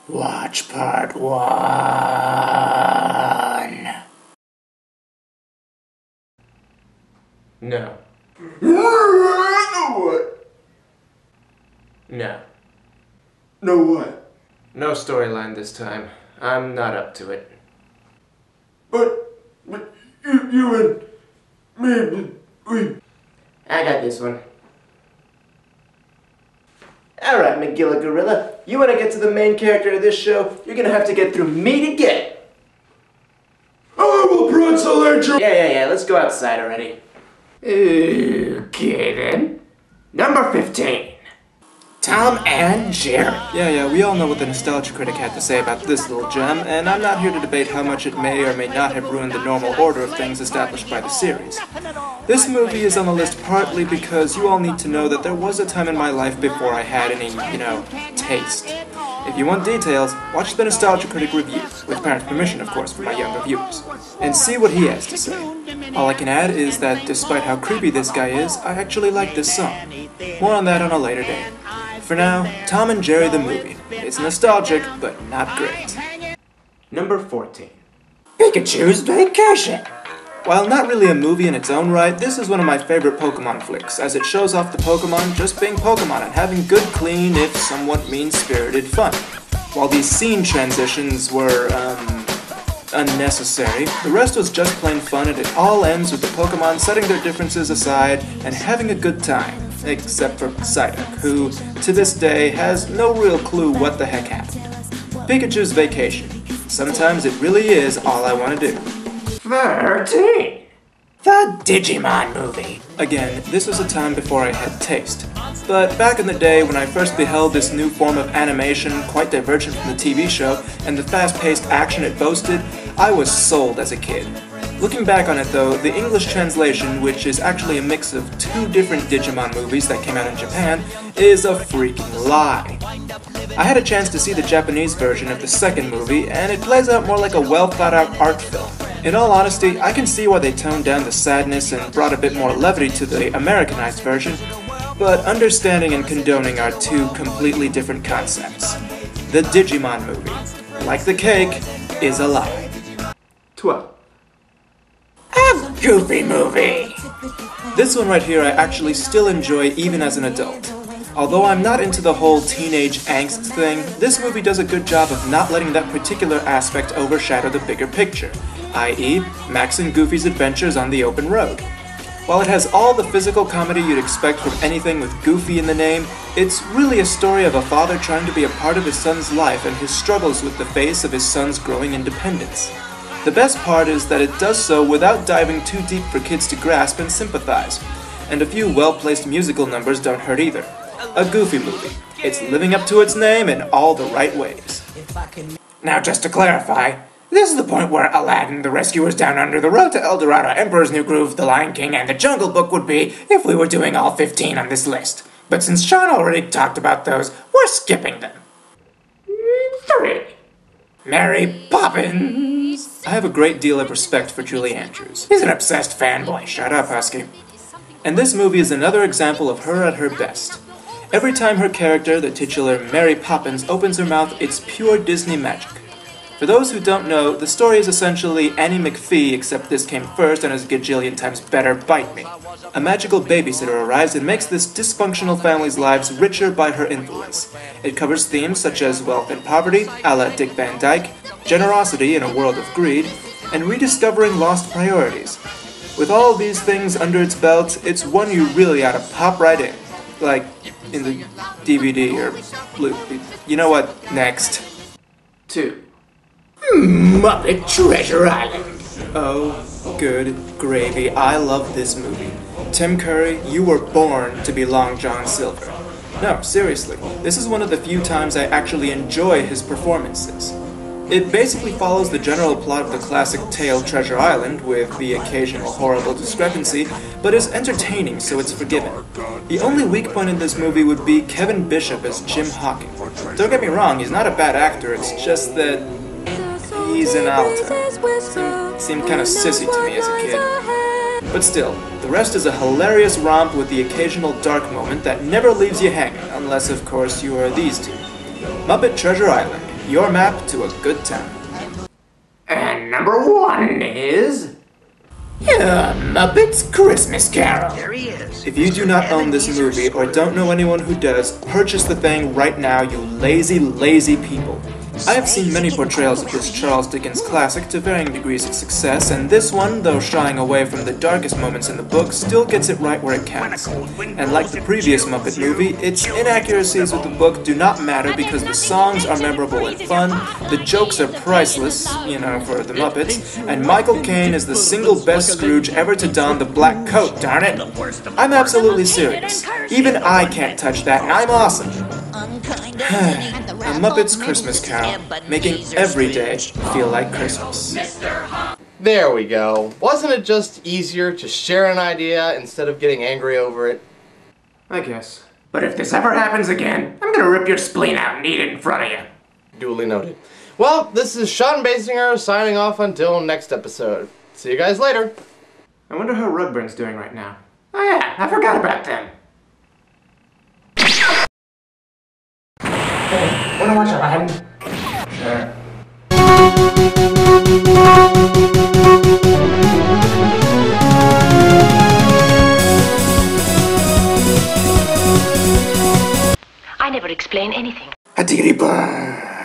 Watch part 1. No. What? No. No what? No storyline this time. I'm not up to it. But you and me, we... I got this one. Alright, McGilla Gorilla. You want to get to the main character of this show, you're gonna have to get through me to get it. I will pretzel you! Yeah, let's go outside already. Okay then. Number 15. Tom and Jerry. Yeah, we all know what the Nostalgia Critic had to say about this little gem, and I'm not here to debate how much it may or may not have ruined the normal order of things established by the series. This movie is on the list partly because you all need to know that there was a time in my life before I had any, taste. If you want details, watch the Nostalgia Critic review, with parents' permission, of course, for my younger viewers, and see what he has to say. All I can add is that despite how creepy this guy is, I actually like this song. More on that on a later day. For now, Tom and Jerry the movie. It's nostalgic, but not great. Number 14. Pikachu's Vacation. While not really a movie in its own right, this is one of my favorite Pokemon flicks, as it shows off the Pokemon just being Pokemon and having good, clean, if somewhat mean-spirited fun. While these scene transitions were, unnecessary, the rest was just plain fun, and it all ends with the Pokemon setting their differences aside and having a good time. Except for Psyduck, who, to this day, has no real clue what the heck happened. Pikachu's Vacation. Sometimes it really is all I want to do. 13. The Digimon movie. Again, this was a time before I had taste. But back in the day when I first beheld this new form of animation, quite divergent from the TV show, and the fast-paced action it boasted, I was sold as a kid. Looking back on it though, the English translation, which is actually a mix of two different Digimon movies that came out in Japan, is a freaking lie. I had a chance to see the Japanese version of the second movie, and it plays out more like a well-thought-out art film. In all honesty, I can see why they toned down the sadness and brought a bit more levity to the Americanized version, but understanding and condoning are two completely different concepts. The Digimon movie, like the cake, is a lie. 12. A Goofy movie. This one right here I actually still enjoy even as an adult. Although I'm not into the whole teenage angst thing, this movie does a good job of not letting that particular aspect overshadow the bigger picture, i.e., Max and Goofy's adventures on the open road. While it has all the physical comedy you'd expect from anything with Goofy in the name, it's really a story of a father trying to be a part of his son's life and his struggles with the face of his son's growing independence. The best part is that it does so without diving too deep for kids to grasp and sympathize, and a few well-placed musical numbers don't hurt either. A Goofy movie. It's living up to its name in all the right ways. Now just to clarify, this is the point where Aladdin, The Rescuers Down Under, The Road to El Dorado, Emperor's New Groove, The Lion King, and The Jungle Book would be if we were doing all 15 on this list. But since Sean already talked about those, we're skipping them. 3. Mary Poppins. I have a great deal of respect for Julie Andrews. He's an obsessed fanboy. Shut up, Husky. And this movie is another example of her at her best. Every time her character, the titular Mary Poppins, opens her mouth, it's pure Disney magic. For those who don't know, the story is essentially Annie McPhee, except this came first and is a gajillion times better, bite me. A magical babysitter arrives and makes this dysfunctional family's lives richer by her influence. It covers themes such as wealth and poverty, a la Dick Van Dyke, generosity in a world of greed, and rediscovering lost priorities. With all of these things under its belt, it's one you really ought to pop right in. Like, in the DVD or Blu-ray. You know what? Next. 2. Muppet Treasure Island. Oh, good gravy. I love this movie. Tim Curry, you were born to be Long John Silver. No, seriously, this is one of the few times I actually enjoy his performances. It basically follows the general plot of the classic tale Treasure Island, with the occasional horrible discrepancy, but is entertaining, so it's forgiven. The only weak point in this movie would be Kevin Bishop as Jim Hawking. Don't get me wrong, he's not a bad actor, it's just that he's an alto. Seemed kind of sissy to me as a kid. But still, the rest is a hilarious romp with the occasional dark moment that never leaves you hanging, unless of course you are these two. Muppet Treasure Island. your map to a good time. And number 1 is... Muppets Christmas Carol. If you do not own this movie or don't know anyone who does, purchase the thing right now, you lazy, lazy people. I have seen many portrayals of this Charles Dickens classic to varying degrees of success, and this one, though shying away from the darkest moments in the book, still gets it right where it counts. And like the previous Muppet movie, its inaccuracies with the book do not matter because the songs are memorable and fun, the jokes are priceless, you know, for the Muppets, and Michael Caine is the single best Scrooge ever to don the black coat, darn it! I'm absolutely serious. Even I can't touch that, and I'm awesome. A Muppets Christmas Carol, making every day feel like Christmas. There we go. Wasn't it just easier to share an idea instead of getting angry over it? I guess. But if this ever happens again, I'm gonna rip your spleen out and eat it in front of you. Duly noted. Well, this is Sean Basinger signing off until next episode. See you guys later. I wonder how Rugburn's doing right now. Oh yeah, I forgot about them. Hey, wanna watch Aladdin? Sure. I never explain anything. A diggity burr.